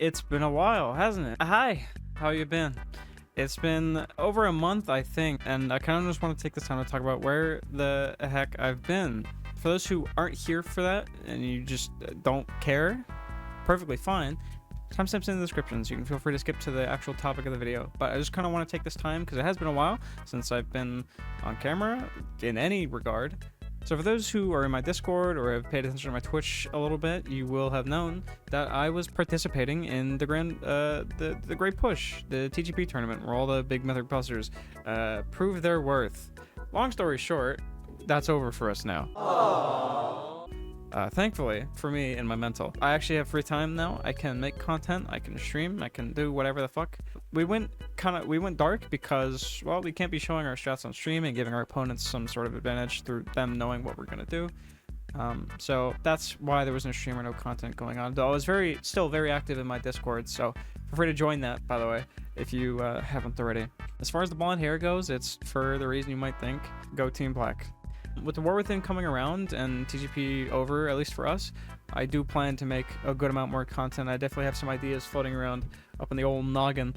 It's been a while, hasn't it? Hi, how you been? It's been over a month, I think, and I kind of just want to take this time to talk about where the heck I've been. For those who aren't here for that and you just don't care, perfectly fine. Timestamps in the description, so you can feel free to skip to the actual topic of the video. But I just kind of want to take this time because it has been a while since I've been on camera in any regard. So for those who are in my Discord or have paid attention to my Twitch a little bit, you will have known that I was participating in the the Great Push, the TGP tournament, where all the big Mythic Busters prove their worth. Long story short, that's over for us now. Thankfully for me and my mental, I actually have free time now. I can make content, I can stream, I can do whatever the fuck. We went dark because, well, we can't be showing our strats on stream and giving our opponents some sort of advantage through them knowing what we're gonna do. So that's why there was no stream or no content going on. Though I was still very active in my Discord, so feel free to join that, by the way, if you haven't already. As far as the blonde hair goes, it's for the reason you might think: go Team Black. With the War Within coming around and TGP over, at least for us, I do plan to make a good amount more content. I definitely have some ideas floating around up in the old noggin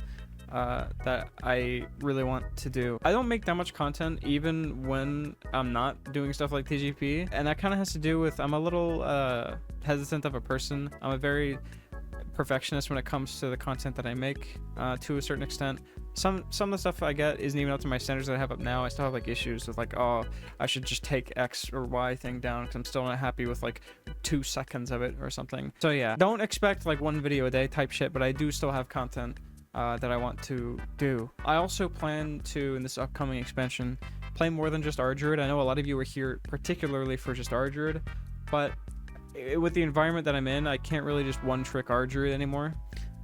that I really want to do. I don't make that much content even when I'm not doing stuff like TGP, and that kind of has to do with I'm a little hesitant of a person. I'm a very perfectionist when it comes to the content that I make to a certain extent. Some of the stuff I get isn't even up to my standards that I have up now. I still have like issues with like, oh, I should just take X or Y thing down because I'm still not happy with like 2 seconds of it or something. So yeah, don't expect like 1 video a day type shit, but I do still have content that I want to do. I also plan to, in this upcoming expansion, play more than just Druid. I know a lot of you are here particularly for just Druid, but with the environment that I'm in, I can't really just one-trick Druid anymore.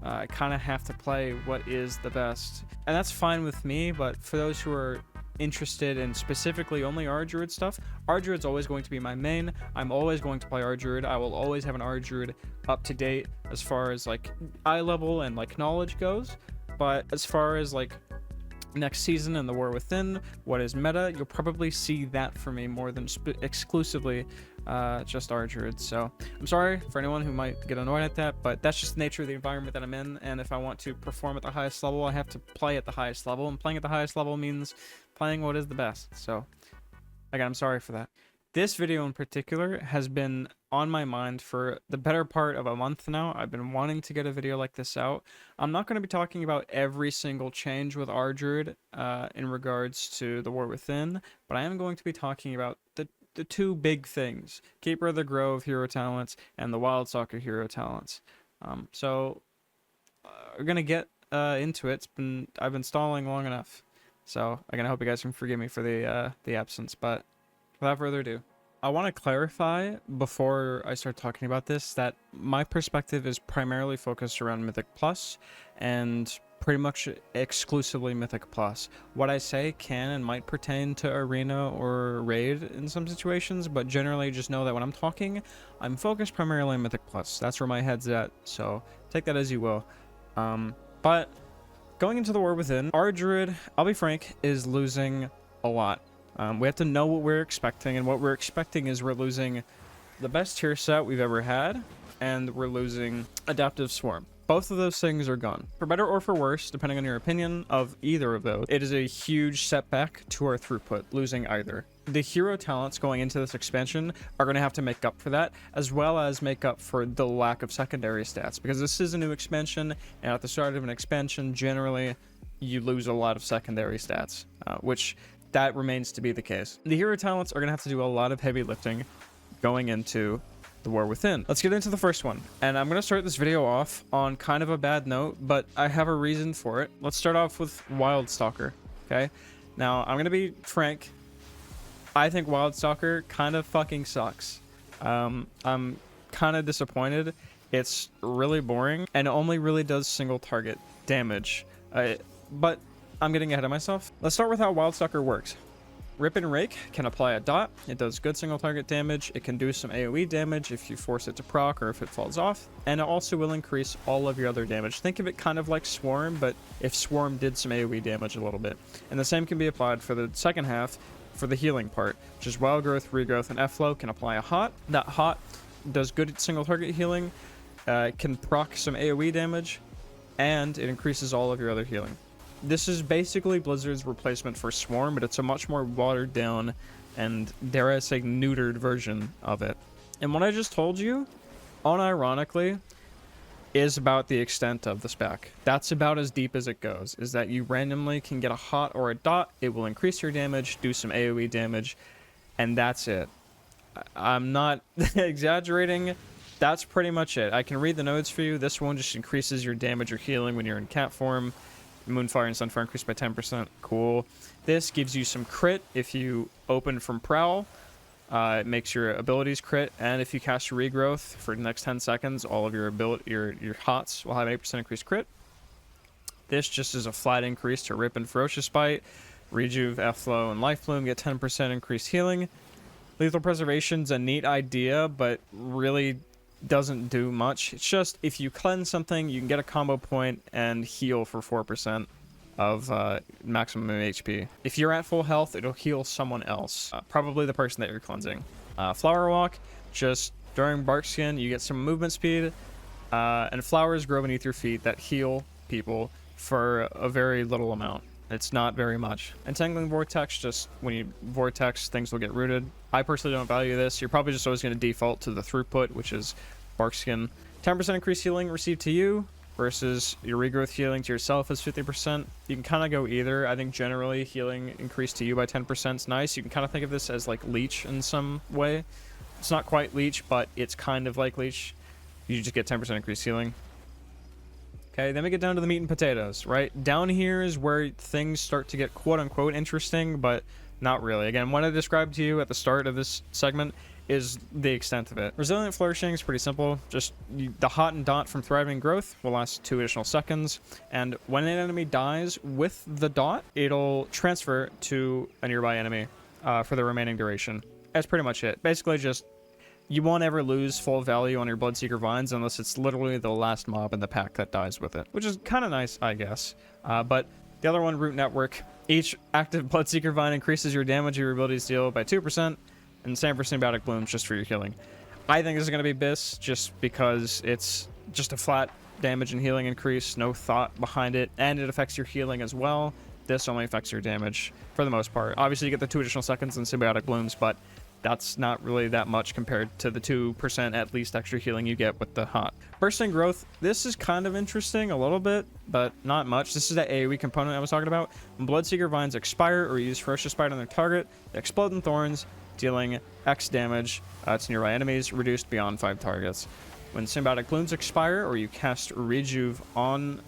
I kind of have to play what is the best. And that's fine with me, but for those who are interested in specifically only Druid stuff, Druid's always going to be my main. I'm always going to play Druid. I will always have an Druid up to date as far as like eye level and like knowledge goes. But as far as like next season and the War Within, what is meta, you'll probably see that for me more than exclusively just Druid. So I'm sorry for anyone who might get annoyed at that, but that's just the nature of the environment that I'm in, and if I want to perform at the highest level, I have to play at the highest level, and playing at the highest level means playing what is the best. So again, I'm sorry for that. This video in particular has been on my mind for the better part of a month now. I've been wanting to get a video like this out. I'm not going to be talking about every single change with Druid in regards to the War Within, but I am going to be talking about the 2 big things: Keeper of the Grove hero talents and the Wildstalker hero talents. So we're going to get into it. I've been stalling long enough. So again, I hope you guys can forgive me for the absence, but without further ado, I want to clarify before I start talking about this that my perspective is primarily focused around Mythic Plus and pretty much exclusively Mythic Plus. What I say can and might pertain to Arena or Raid in some situations, but generally just know that when I'm talking, I'm focused primarily on Mythic Plus. That's where my head's at, so take that as you will. But going into the War Within, our Druid, I'll be frank, is losing a lot. We have to know what we're expecting, and what we're expecting is we're losing the best tier set we've ever had, and we're losing Adaptive Swarm. Both of those things are gone. For better or for worse, depending on your opinion of either of those, it is a huge setback to our throughput, losing either. The hero talents going into this expansion are going to have to make up for that, as well as make up for the lack of secondary stats, because this is a new expansion, and at the start of an expansion, generally, you lose a lot of secondary stats, which that remains to be the case. The hero talents are going to have to do a lot of heavy lifting going into the War Within. Let's get into the first one, and I'm going to start this video off on kind of a bad note, but I have a reason for it. Let's start off with Wildstalker, okay? Now, I'm going to be frank. I think Wildstalker kind of fucking sucks. I'm kind of disappointed. It's really boring, and it only really does single target damage. But I'm getting ahead of myself. Let's start with how Wildstalker works. Rip and Rake can apply a dot. It does good single target damage. It can do some AoE damage if you force it to proc or if it falls off. And it also will increase all of your other damage. Think of it kind of like Swarm, but if Swarm did some AoE damage a little bit. And the same can be applied for the second half for the healing part, which is Wild Growth, Regrowth, and F-Flow can apply a Hot. That Hot does good single target healing. it can proc some AoE damage, and it increases all of your other healing. This is basically Blizzard's replacement for Swarm, but it's a much more watered down and, dare I say, neutered version of it. And what I just told you, unironically, is about the extent of the spec. That's about as deep as it goes, is that you randomly can get a hot or a dot, it will increase your damage, do some AoE damage, and that's it. I'm not exaggerating. That's pretty much it. I can read the notes for you. This one just increases your damage or healing when you're in cat form. Moonfire and Sunfire increased by 10%. Cool. This gives you some crit if you open from Prowl. It makes your abilities crit, and if you cast Regrowth for the next 10 seconds, all of your hots will have 8% increased crit. This just is a flat increase to Rip and Ferocious Bite. Rejuve, F-Flow, and Life Bloom get 10% increased healing. Lethal Preservation's a neat idea, but really doesn't do much. It's just, if you cleanse something, you can get a combo point and heal for 4% of maximum HP. If you're at full health, it'll heal someone else, probably the person that you're cleansing. Flower Walk, just during Bark Skin, you get some movement speed, and flowers grow beneath your feet that heal people for a very little amount. It's not very much. Entangling Vortex, just when you Vortex, things will get rooted. I personally don't value this. You're probably just always going to default to the Throughput, which is Bark Skin. 10% increased healing received to you versus your Regrowth healing to yourself is 50%. You can kind of go either. I think generally healing increased to you by 10% is nice. You can kind of think of this as like Leech in some way. It's not quite Leech, but it's kind of like Leech. You just get 10% increased healing. Okay, then we get down to the meat and potatoes, right? Down here is where things start to get quote-unquote interesting, but not really. Again, what I described to you at the start of this segment is the extent of it. Resilient Flourishing is pretty simple. Just the hot and dot from Thriving Growth will last 2 additional seconds, and when an enemy dies with the dot, it'll transfer to a nearby enemy for the remaining duration. That's pretty much it. Basically just, you won't ever lose full value on your Bloodseeker Vines unless it's literally the last mob in the pack that dies with it, which is kind of nice, I guess. But the other one, Root Network, each active Bloodseeker Vine increases your damage your abilities deal by 2%, and same for Symbiotic Blooms just for your healing. I think this is going to be BIS just because it's just a flat damage and healing increase, no thought behind it, and it affects your healing as well. This only affects your damage for the most part. Obviously, you get the 2 additional seconds in Symbiotic Blooms, but that's not really that much compared to the 2% at least extra healing you get with the hot. Bursting Growth, this is kind of interesting a little bit, but not much. This is that AoE component I was talking about. When Bloodseeker Vines expire or use Ferocious Bite on their target, they explode in thorns, dealing X damage to nearby enemies, reduced beyond 5 targets. When Symbiotic Blooms expire or you cast Rejuve on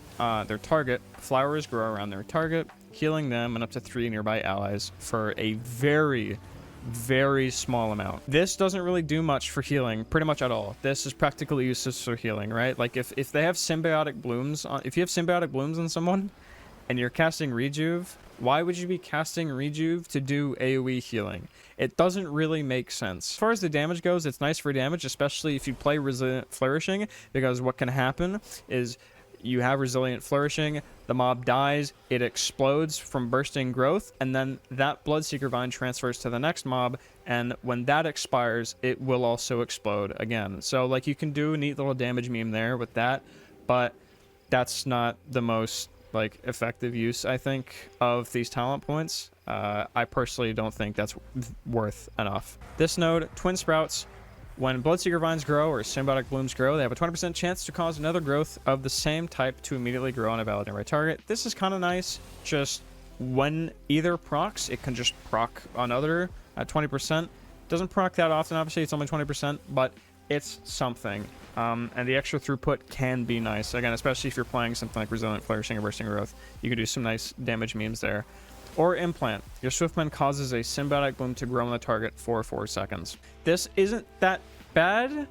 their target, flowers grow around their target, healing them and up to 3 nearby allies for a very small amount. This doesn't really do much for healing, pretty much at all. This is practically useless for healing, right? Like if they have Symbiotic Blooms on, if you have Symbiotic Blooms on someone and you're casting Rejuve, why would you be casting Rejuve to do AoE healing? It doesn't really make sense. As far as the damage goes, it's nice for damage, especially if you play Resilient Flourishing, because what can happen is you have Resilient Flourishing, the mob dies, it explodes from Bursting Growth, and then that Bloodseeker Vine transfers to the next mob, and when that expires, it will also explode again. So, like, you can do a neat little damage meme there with that, but that's not the most, like, effective use, I think, of these talent points. I personally don't think that's worth enough. This node, Twin Sprouts. When Bloodseeker Vines grow or Symbiotic Blooms grow, they have a 20% chance to cause another growth of the same type to immediately grow on a valid nearby target. This is kind of nice. Just when either procs, it can just proc another at 20%. Doesn't proc that often, obviously, it's only 20%, but it's something. And the extra throughput can be nice. Again, especially if you're playing something like Resilient Flourishing or Bursting Growth, you can do some nice damage memes there. Or Implant. Your Swiftman causes a Symbiotic Bloom to grow on the target for 4 seconds. This isn't that bad,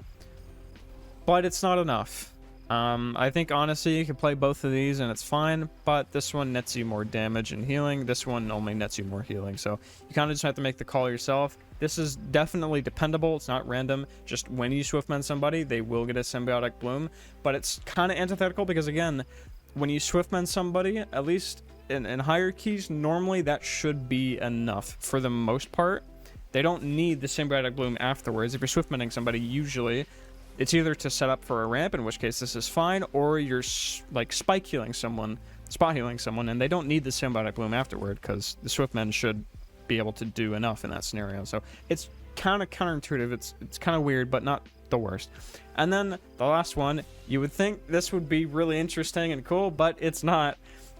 but it's not enough. I think, honestly, you can play both of these and it's fine, but this one nets you more damage and healing. This one only nets you more healing, so you kind of just have to make the call yourself. This is definitely dependable. It's not random. Just when you Swiftman somebody, they will get a Symbiotic Bloom, but it's kind of antithetical because, again, when you Swiftman somebody, at least in hierarchies, normally that should be enough for the most part. They don't need the Symbiotic Bloom afterwards. If you're Swiftmaning somebody, usually It's either to set up for a ramp, in which case this is fine, or you're like spot healing someone, and they don't need the Symbiotic Bloom afterward because the Swiftmen should be able to do enough in that scenario. So it's kind of counterintuitive. It's kind of weird, but not the worst. And then the last one, you would think this would be really interesting and cool, but it's not.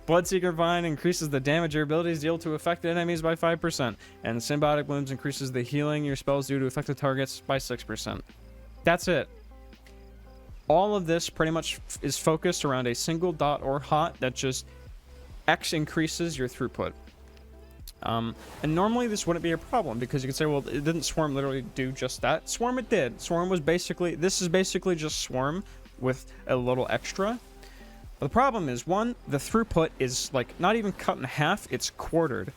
Bloodseeker Vine increases the damage your abilities deal to affected enemies by 5%, and Symbiotic Blooms increases the healing your spells do to affected targets by 6%. That's it. All of this pretty much is focused around a single dot or hot that just X increases your throughput. And normally this wouldn't be a problem because you could say, well, it didn't Swarm literally do just that? Swarm it did. Swarm was basically, this is basically just Swarm with a little extra. But the problem is, one, the throughput is like not even cut in half, it's quartered.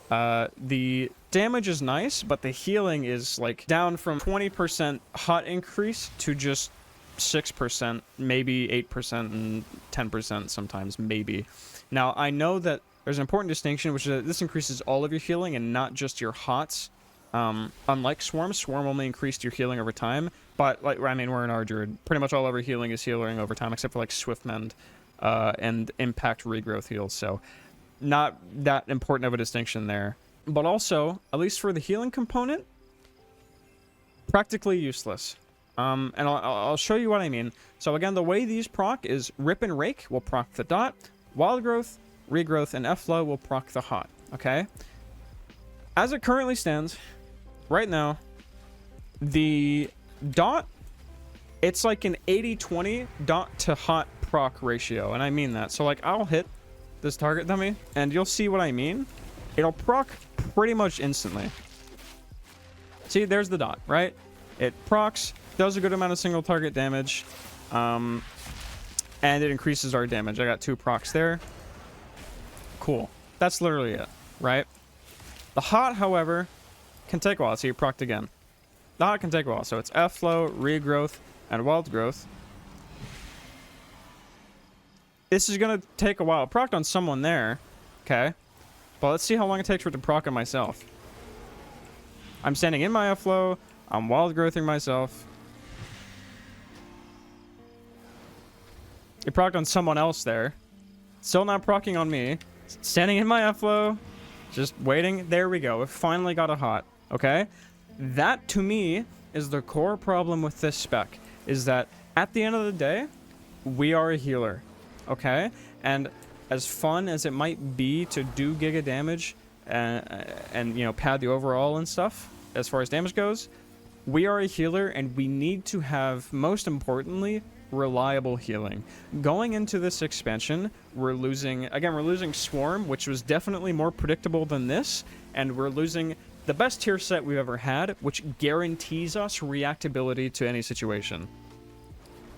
The damage is nice, but the healing is like down from 20% hot increase to just 6%, maybe 8% and 10% sometimes, maybe. Now, I know that there's an important distinction, which is that this increases all of your healing and not just your hots. Unlike Swarm only increased your healing over time, but like, I mean, we're in our Druid. Pretty much all of our healing is healing over time, except for like Swiftmend and Impact Regrowth heals, so not that important of a distinction there. But also, at least for the healing component, practically useless. And I'll show you what I mean. So again, the way these proc is Rip and Rake will proc the dot, Wild Growth, Regrowth, and F-Flow will proc the hot, okay? As it currently stands, right now, the dot, it's like an 80-20 dot to hot proc ratio, and I mean that. So like, I'll hit this target dummy, and you'll see what I mean. It'll proc pretty much instantly. See, there's the dot, right? It procs, does a good amount of single target damage, and it increases our damage. I got 2 procs there. Cool. That's literally it, right? The hot, however, can take a while. So you procced again. The hot can take a while. So it's F-Flow, Regrowth, and Wild Growth. This is going to take a while. It procced on someone there. Okay. But let's see how long it takes for it to proc on myself. I'm standing in my F-Flow. I'm Wild Growthing myself. It procced on someone else there. Still not procking on me. Standing in my F-Flow. Just waiting. There we go. It finally got a hot. Okay? That, to me, is the core problem with this spec. Is that, at the end of the day, we are a healer. Okay? And as fun as it might be to do giga damage and you know, pad the overall and stuff, as far as damage goes, we are a healer and we need to have, most importantly, reliable healing. Going into this expansion, we're losing Swarm, which was definitely more predictable than this, and we're losing the best tier set we've ever had, which guarantees us reactability to any situation.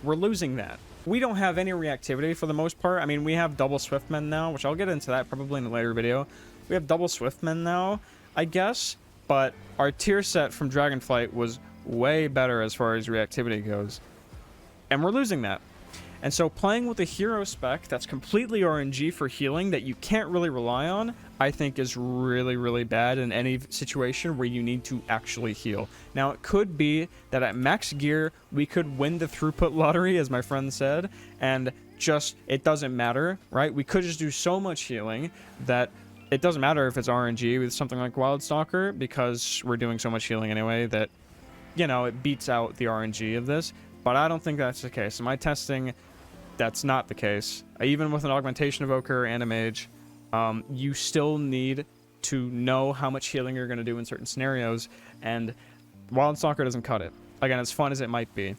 We're losing that. We don't have any reactivity for the most part. I mean, we have double Swiftmen now, which I'll get into that probably in a later video. We have double Swiftmen now, I guess, but our tier set from Dragonflight was way better as far as reactivity goes. And we're losing that. And so playing with a hero spec that's completely RNG for healing that you can't really rely on, I think is really, really bad in any situation where you need to actually heal. Now, it could be that at max gear, we could win the throughput lottery, as my friend said, and just, it doesn't matter, right? We could just do so much healing that it doesn't matter if it's RNG with something like Wildstalker, because we're doing so much healing anyway that, you know, it beats out the RNG of this. But I don't think that's the case. In my testing, that's not the case. Even with an Augmentation Evoker and a Mage, you still need to know how much healing you're going to do in certain scenarios, and Wildstalker doesn't cut it. Again, as fun as it might be.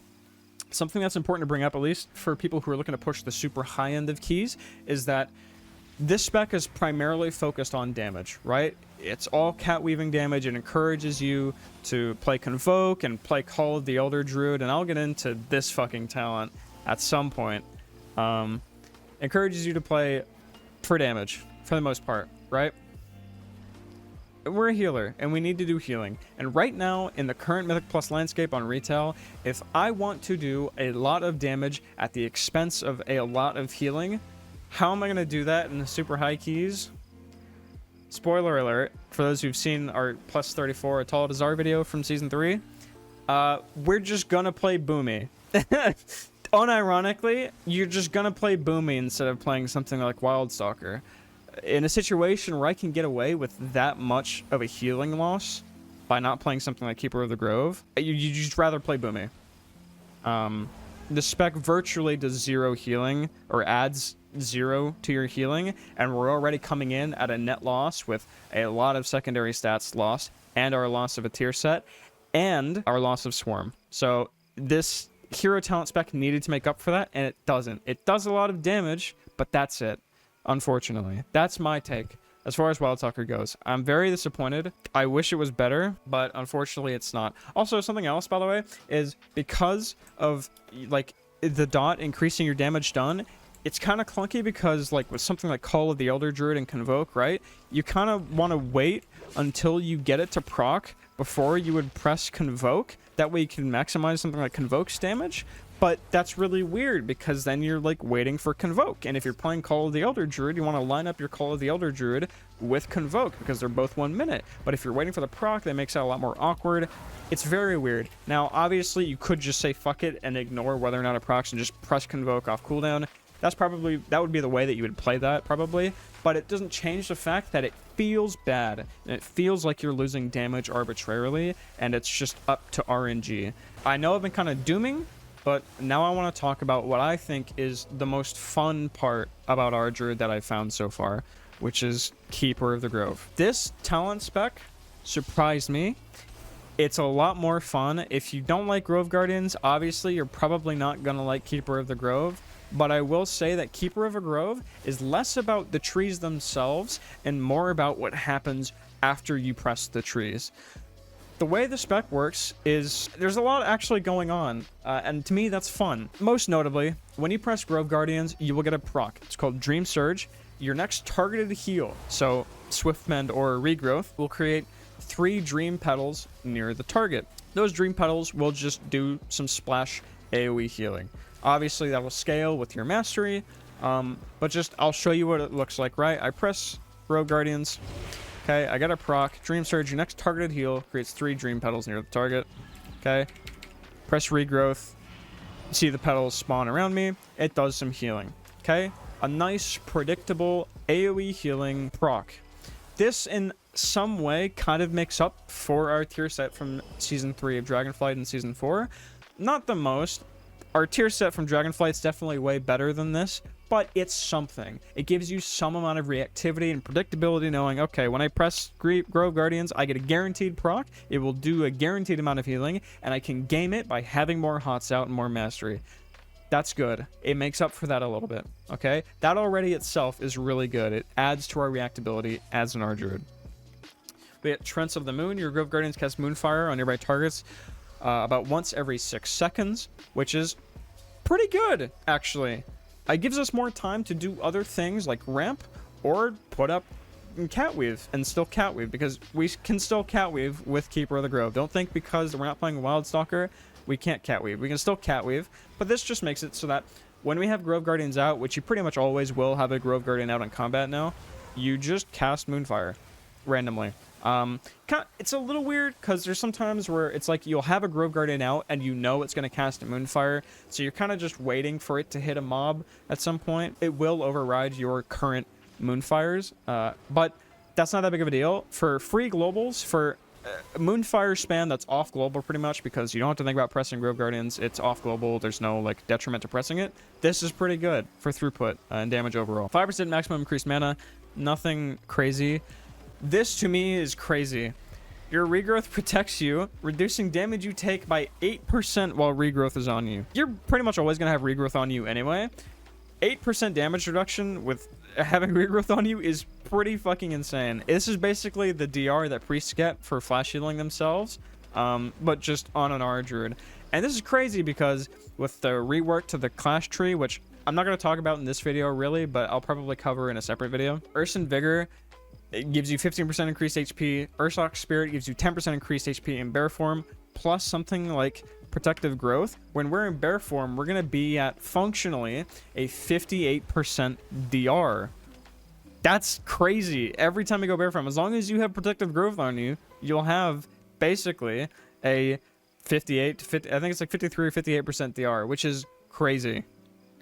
Something that's important to bring up, at least for people who are looking to push the super high end of keys, is that this spec is primarily focused on damage, right? It's all cat weaving damage. It encourages you to play Convoke and play Call of the Elder Druid, and I'll get into this fucking talent at some point. Encourages you to play for damage, for the most part, right? We're a healer, and we need to do healing. And right now, in the current Mythic Plus landscape on retail, if I want to do a lot of damage at the expense of a lot of healing, how am I going to do that in the super high keys? Spoiler alert, for those who've seen our plus 34 Atala Dazar video from Season 3, we're just going to play Boomy. Unironically, you're just gonna play Boomy instead of playing something like Wildstalker. In a situation where I can get away with that much of a healing loss by not playing something like Keeper of the Grove, you just rather play Boomy. The spec virtually does 0 healing, or adds 0 to your healing, and we're already coming in at a net loss with a lot of secondary stats lost, and our loss of a tier set, and our loss of Swarm. So this hero talent spec needed to make up for that, and it doesn't. It does a lot of damage, but that's it, unfortunately. That's my take as far as Wildstalker goes. I'm very disappointed. I wish it was better, but unfortunately it's not. Also, something else, by the way, is because of like the dot increasing your damage done, it's kind of clunky because like with something like Call of the Elder Druid and Convoke, right? You kind of want to wait until you get it to proc before you would press Convoke. That way you can maximize something like Convoke's damage. But that's really weird because then you're like waiting for Convoke. And if you're playing Call of the Elder Druid, you want to line up your Call of the Elder Druid with Convoke because they're both 1 minute. But if you're waiting for the proc, that makes it a lot more awkward. It's very weird. Now, obviously, you could just say fuck it and ignore whether or not it procs and just press Convoke off cooldown. That would be the way that you would play that, probably. But it doesn't change the fact that it feels bad. And it feels like you're losing damage arbitrarily, and it's just up to RNG. I know I've been kind of dooming, but now I want to talk about what I think is the most fun part about our Druid that I've found so far, which is Keeper of the Grove. This talent spec surprised me. It's a lot more fun. If you don't like Grove Guardians, obviously you're probably not going to like Keeper of the Grove. But I will say that Keeper of a Grove is less about the trees themselves and more about what happens after you press the trees. The way the spec works is there's a lot actually going on, and to me that's fun. Most notably, when you press Grove Guardians, you will get a proc. It's called Dream Surge. Your next targeted heal, so Swift Mend or Regrowth, will create 3 Dream Petals near the target. Those Dream Petals will just do some splash AoE healing. Obviously, that will scale with your mastery, but just I'll show you what it looks like, right? I press Grove Guardians. Okay, I got a proc. Dream Surge, your next targeted heal creates 3 Dream Petals near the target. Okay, press Regrowth. See the petals spawn around me. It does some healing. Okay, a nice, predictable AoE healing proc. This, in some way, kind of makes up for our tier set from Season 3 of Dragonflight and Season 4. Not the most. Our tier set from Dragonflight's definitely way better than this, but it's something. It gives you some amount of reactivity and predictability, knowing, okay, when I press Grove Guardians, I get a guaranteed proc, it will do a guaranteed amount of healing, and I can game it by having more hots out and more mastery. That's good. It makes up for that a little bit, okay? That already itself is really good. It adds to our reactability as an Druid. We get Trance of the Moon. Your Grove Guardians cast Moonfire on nearby targets about once every 6 seconds, which is pretty good, actually. It gives us more time to do other things like ramp or put up Catweave and still Catweave, because we can still Catweave with Keeper of the Grove. Don't think because we're not playing Wildstalker, we can't Catweave. We can still Catweave, but this just makes it so that when we have Grove Guardians out, which you pretty much always will have a Grove Guardian out in combat now, you just cast Moonfire randomly. It's a little weird because there's some times where it's like you'll have a Grove Guardian out and you know it's going to cast a Moonfire, so you're kind of just waiting for it to hit a mob at some point. It will override your current Moonfires, but that's not that big of a deal. For free globals, for Moonfire spam that's off global pretty much, because you don't have to think about pressing Grove Guardians. It's off global. There's no like detriment to pressing it. This is pretty good for throughput and damage overall. 5% maximum increased mana. Nothing crazy. This, to me, is crazy. Your Regrowth protects you, reducing damage you take by 8% while Regrowth is on you. You're pretty much always going to have Regrowth on you anyway. 8% damage reduction with having Regrowth on you is pretty fucking insane. This is basically the DR that priests get for flash healing themselves, but just on an Druid. And this is crazy because with the rework to the clash tree, which I'm not going to talk about in this video really, but I'll probably cover in a separate video. Urson Vigor, it gives you 15% increased HP. Ursoc Spirit gives you 10% increased HP in bear form, plus something like Protective Growth. When we're in bear form, we're going to be at functionally a 58% DR. That's crazy. Every time you go bear form, as long as you have Protective Growth on you, you'll have basically a 58 to 50. I think it's like 53 or 58% DR, which is crazy.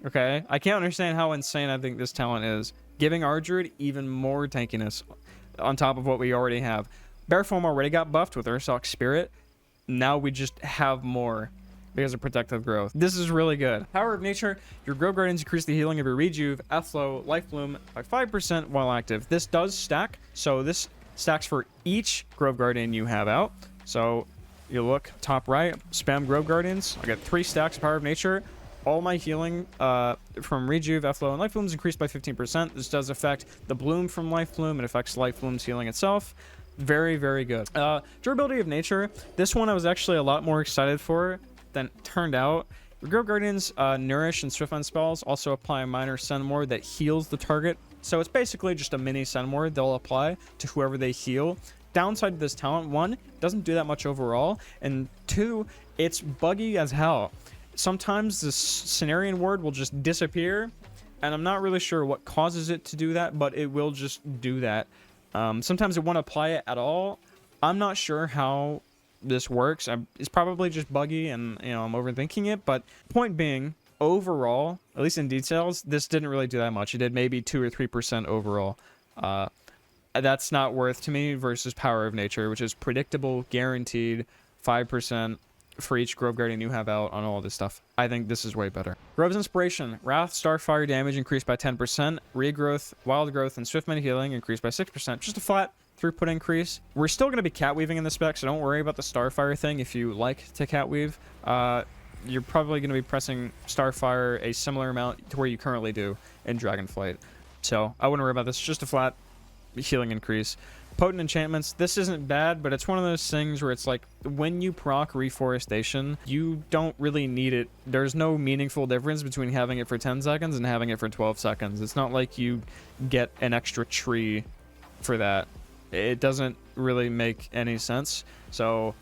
Okay, I can't understand how insane I think this talent is, giving our Druid even more tankiness on top of what we already have. Bear Form already got buffed with Ursoc Spirit. Now we just have more because of Protective Growth. This is really good. Power of Nature, your Grove Guardians increase the healing of your Rejuve, Efflow, Life Bloom by 5% while active. This does stack, so this stacks for each Grove Guardian you have out. So you look top right, spam Grove Guardians. I got 3 stacks of Power of Nature. All my healing from Rejuve, Efflow, and Life Bloom is increased by 15%. This does affect the Bloom from Life Bloom. It affects Life Bloom's healing itself. Very, very good. Durability of Nature. This one I was actually a lot more excited for than it turned out. Your Grove Guardians Nourish and Swiftend spells also apply a minor Send Ward that heals the target. So it's basically just a mini Send Ward they'll apply to whoever they heal. Downside to this talent, 1, doesn't do that much overall, and 2, it's buggy as hell. Sometimes this Cenarian Ward will just disappear, and I'm not really sure what causes it to do that, but it will just do that. Sometimes it won't apply it at all. I'm not sure how this works. It's probably just buggy, and I'm overthinking it, but point being, overall, at least in details, this didn't really do that much. It did maybe 2 or 3% overall. That's not worth to me versus Power of Nature, which is predictable, guaranteed, 5% for each Grove Guardian you have out on all this stuff. I think this is way better. Grove's Inspiration. Wrath, Starfire damage increased by 10%. Regrowth, Wild Growth, and Swiftmend healing increased by 6%. Just a flat throughput increase. We're still going to be cat weaving in the spec, so don't worry about the Starfire thing if you like to cat weave. You're probably going to be pressing Starfire a similar amount to where you currently do in Dragonflight. So I wouldn't worry about this. Just a flat healing increase. Potent enchantments. This isn't bad, but it's one of those things where it's like when you proc Reforestation, you don't really need it. There's no meaningful difference between having it for 10 seconds and having it for 12 seconds. It's not like you get an extra tree for that. It doesn't really make any sense. So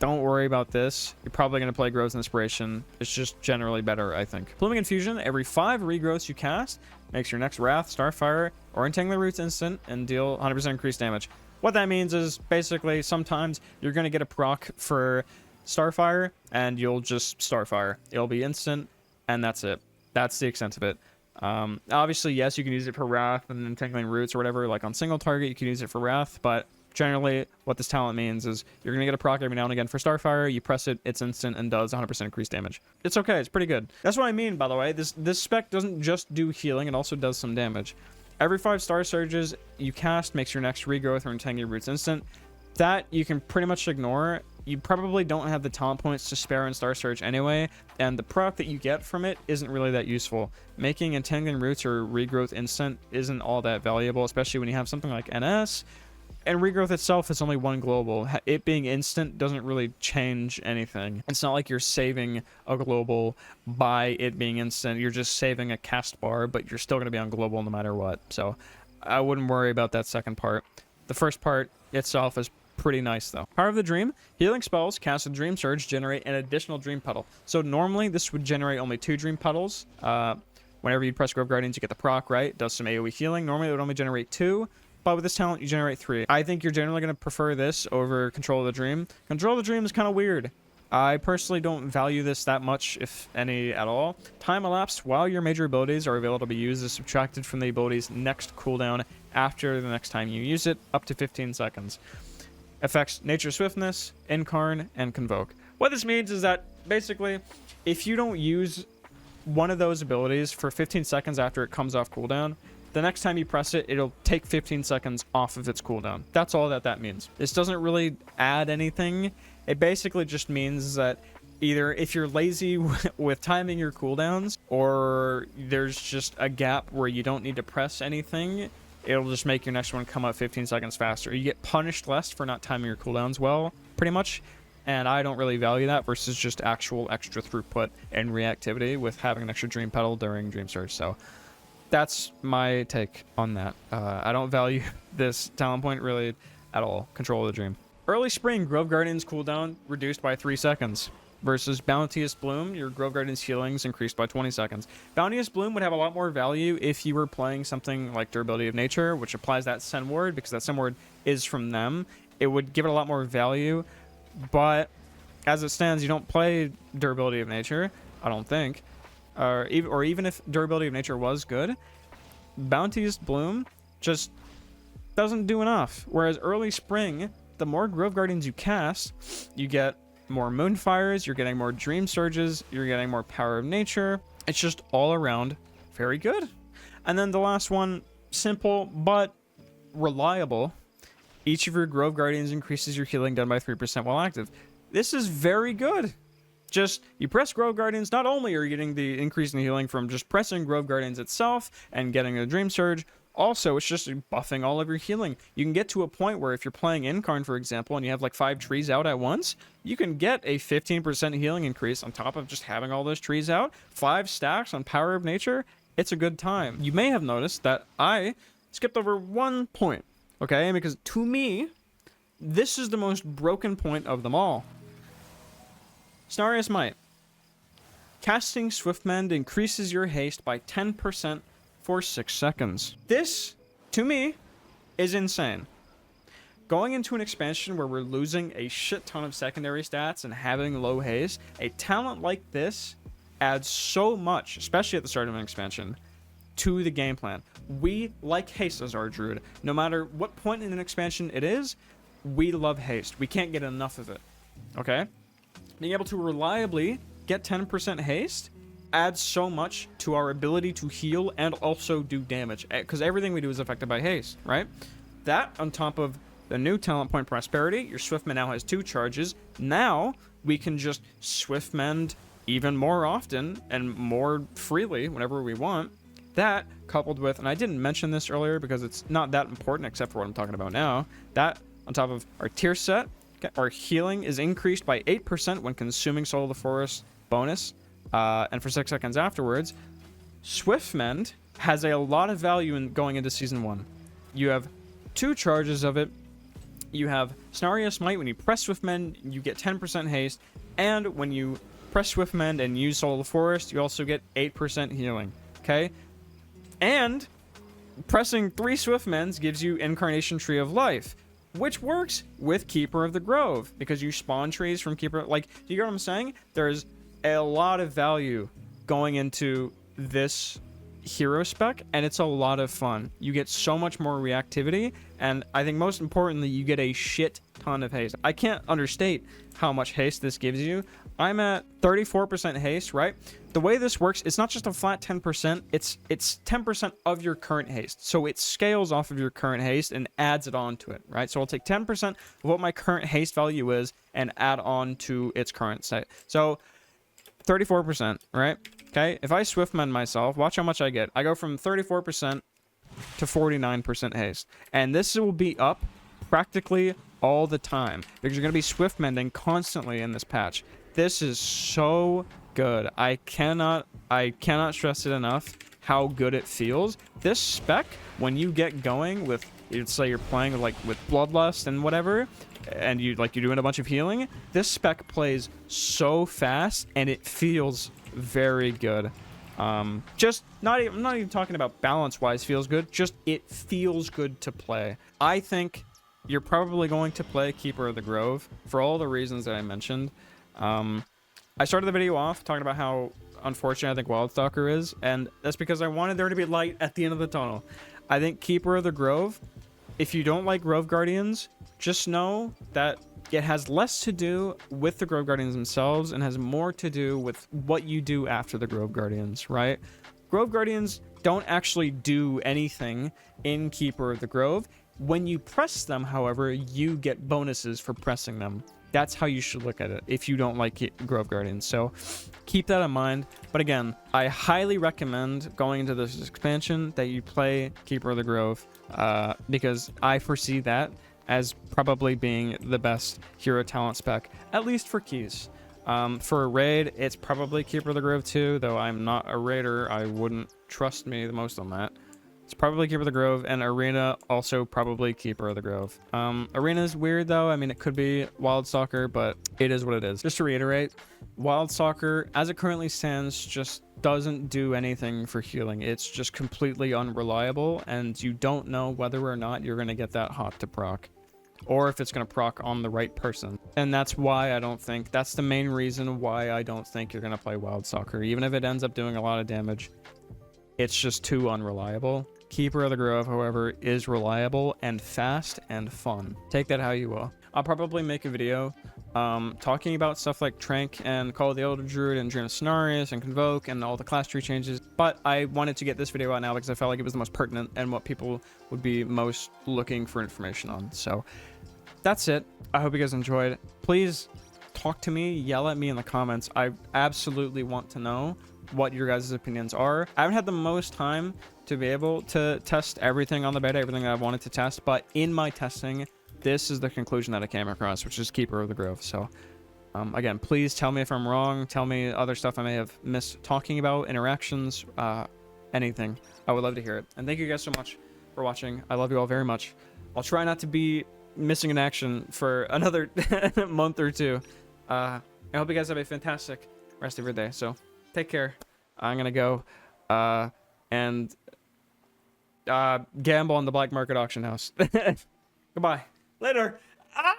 don't worry about this. You're probably going to play Grove's Inspiration. It's just generally better, I think. Blooming Infusion. Every 5 regrowths you cast makes your next Wrath, Starfire, or Entangling Roots instant and deal 100% increased damage. What that means is basically sometimes you're going to get a proc for Starfire and you'll just Starfire. It'll be instant and that's it. That's the extent of it. Obviously, yes, you can use it for Wrath and Entangling Roots or whatever. Like on single target, you can use it for Wrath, but generally what this talent means is you're going to get a proc every now and again for Starfire. You press it, it's instant and does 100% increased damage. It's okay. It's pretty good. That's what I mean, by the way. This spec doesn't just do healing. It also does some damage. Every 5 Star Surges you cast makes your next Regrowth or Entangling Roots instant. That you can pretty much ignore. You probably don't have the talent points to spare in Star Surge anyway, and the proc that you get from it isn't really that useful. Making Entangling Roots or Regrowth instant isn't all that valuable, especially when you have something like NS. And Regrowth itself is only 1 global. It being instant doesn't really change anything. It's not like you're saving a global by it being instant. You're just saving a cast bar, but you're still going to be on global no matter what. So I wouldn't worry about that second part. The first part itself is pretty nice, though. Power of the Dream. Healing spells cast a Dream Surge generate an additional Dream Petal. So normally this would generate only 2 Dream Petals. Whenever you press Grove Guardians, you get the proc, right? It does some AoE healing. Normally it would only generate 2. But with this talent, you generate 3. I think you're generally going to prefer this over Control of the Dream. Control of the Dream is kind of weird. I personally don't value this that much, if any at all. Time elapsed while your major abilities are available to be used is subtracted from the ability's next cooldown after the next time you use it, up to 15 seconds. Affects Nature Swiftness, Incarn, and Convoke. What this means is that, basically, if you don't use one of those abilities for 15 seconds after it comes off cooldown, the next time you press it, it'll take 15 seconds off of its cooldown. That's all that means. This doesn't really add anything. It basically just means that either if you're lazy with timing your cooldowns, or there's just a gap where you don't need to press anything, it'll just make your next one come up 15 seconds faster. You get punished less for not timing your cooldowns well, pretty much. And I don't really value that versus just actual extra throughput and reactivity with having an extra Dream Petal during Dream Surge. So that's my take on that. I don't value this talent point really at all. Control of the Dream. Early Spring, Grove Guardians cooldown reduced by 3 seconds. Versus Bounteous Bloom, your Grove Guardians healings increased by 20 seconds. Bounteous Bloom would have a lot more value if you were playing something like Durability of Nature, which applies that Send Ward, because that Send Ward is from them. It would give it a lot more value, but as it stands, you don't play Durability of Nature, I don't think. Or even if Durability of Nature was good, Bounty's Bloom just doesn't do enough. Whereas early spring, the more Grove Guardians you cast, you get more Moonfires, you're getting more Dream Surges, you're getting more Power of Nature. It's just all around very good. And then the last one, simple but reliable. Each of your Grove Guardians increases your healing done by 3% while active. This is very good. Just, you press Grove Guardians, not only are you getting the increase in healing from just pressing Grove Guardians itself and getting a Dream Surge, also, it's just buffing all of your healing. You can get to a point where if you're playing Incarn, for example, and you have like 5 trees out at once, you can get a 15% healing increase on top of just having all those trees out. 5 stacks on Power of Nature. It's a good time. You may have noticed that I skipped over one point, okay? Because to me, this is the most broken point of them all. Snarius Might. Casting Swiftmend increases your haste by 10% for 6 seconds. This, to me, is insane. Going into an expansion where we're losing a shit ton of secondary stats and having low haste, a talent like this adds so much, especially at the start of an expansion, to the game plan. We like haste as our Druid. No matter what point in an expansion it is, we love haste. We can't get enough of it. Okay? Being able to reliably get 10% haste adds so much to our ability to heal and also do damage, because everything we do is affected by haste, right? That on top of the new talent point Prosperity, your Swiftmend now has 2 charges. Now we can just Swiftmend even more often and more freely whenever we want. That coupled with, and I didn't mention this earlier because it's not that important except for what I'm talking about now, that on top of our tier set, our healing is increased by 8% when consuming Soul of the Forest bonus. And for 6 seconds afterwards, Swiftmend has a lot of value in going into Season 1. You have 2 charges of it. You have Snarius Might. When you press Swiftmend, you get 10% haste. And when you press Swiftmend and use Soul of the Forest, you also get 8% healing. Okay? And pressing 3 Swiftmends gives you Incarnation Tree of Life, which works with Keeper of the Grove, because you spawn trees from Keeper. Like, do you get what I'm saying? There's a lot of value going into this hero spec, and it's a lot of fun. You get so much more reactivity, and I think most importantly, you get a shit ton of haste. I can't understate how much haste this gives you. I'm at 34% haste, right? The way this works, it's not just a flat 10%, it's 10% of your current haste. So it scales off of your current haste and adds it on to it, right? So I'll take 10% of what my current haste value is and add on to its current state. So 34%, right? Okay, if I Swiftmend myself, watch how much I get. I go from 34% to 49% haste. And this will be up practically all the time, because you're going to be Swiftmending constantly in this patch. This is so good. I cannot stress it enough how good it feels. This spec, when you get going with, let's say you're playing with Bloodlust and whatever, and you're doing a bunch of healing, this spec plays so fast and it feels very good. Just I'm not even talking about balance wise feels good, just it feels good to play. I think you're probably going to play Keeper of the Grove for all the reasons that I mentioned. I started the video off talking about how unfortunate I think Wildstalker is, and that's because I wanted there to be light at the end of the tunnel. I think Keeper of the Grove, if you don't like Grove Guardians, just know that it has less to do with the Grove Guardians themselves and has more to do with what you do after the Grove Guardians, right? Grove Guardians don't actually do anything in Keeper of the Grove. When you press them, however, you get bonuses for pressing them. That's how you should look at it if you don't like Grove Guardians. So keep that in mind. But again, I highly recommend going into this expansion that you play Keeper of the Grove, because I foresee that as probably being the best hero talent spec, at least for keys. For a raid, it's probably Keeper of the Grove too, though I'm not a raider. I wouldn't trust me the most on that. It's probably Keeper of the Grove, and Arena also probably Keeper of the Grove. Arena is weird though. I mean, it could be Wildstalker, but it is what it is. Just to reiterate, Wildstalker, as it currently stands, just doesn't do anything for healing. It's just completely unreliable, and you don't know whether or not you're going to get that hot to proc. or if it's going to proc on the right person. And that's why I don't think, that's the main reason why I don't think you're going to play Wildstalker. Even if it ends up doing a lot of damage, it's just too unreliable. Keeper of the Grove, however, is reliable and fast and fun. Take that how you will. I'll probably make a video talking about stuff like Trank and Call of the Elder Druid and Dream of Cenarius and Convoke and all the class tree changes, but I wanted to get this video out now because I felt like it was the most pertinent and what people would be most looking for information on. So that's it. I hope you guys enjoyed. Please talk to me, yell at me in the comments. I absolutely want to know what your guys' opinions are. I haven't had the most time to be able to test everything on the beta, everything that I wanted to test, but in my testing, this is the conclusion that I came across, which is Keeper of the Grove. So again, please tell me if I'm wrong, tell me other stuff I may have missed talking about, interactions, anything. I would love to hear it. And thank you guys so much for watching. I love you all very much. I'll try not to be missing in action for another month or two. I hope you guys have a fantastic rest of your day. So take care. I'm gonna go and gamble on the black market auction house. Goodbye. Later. Ah!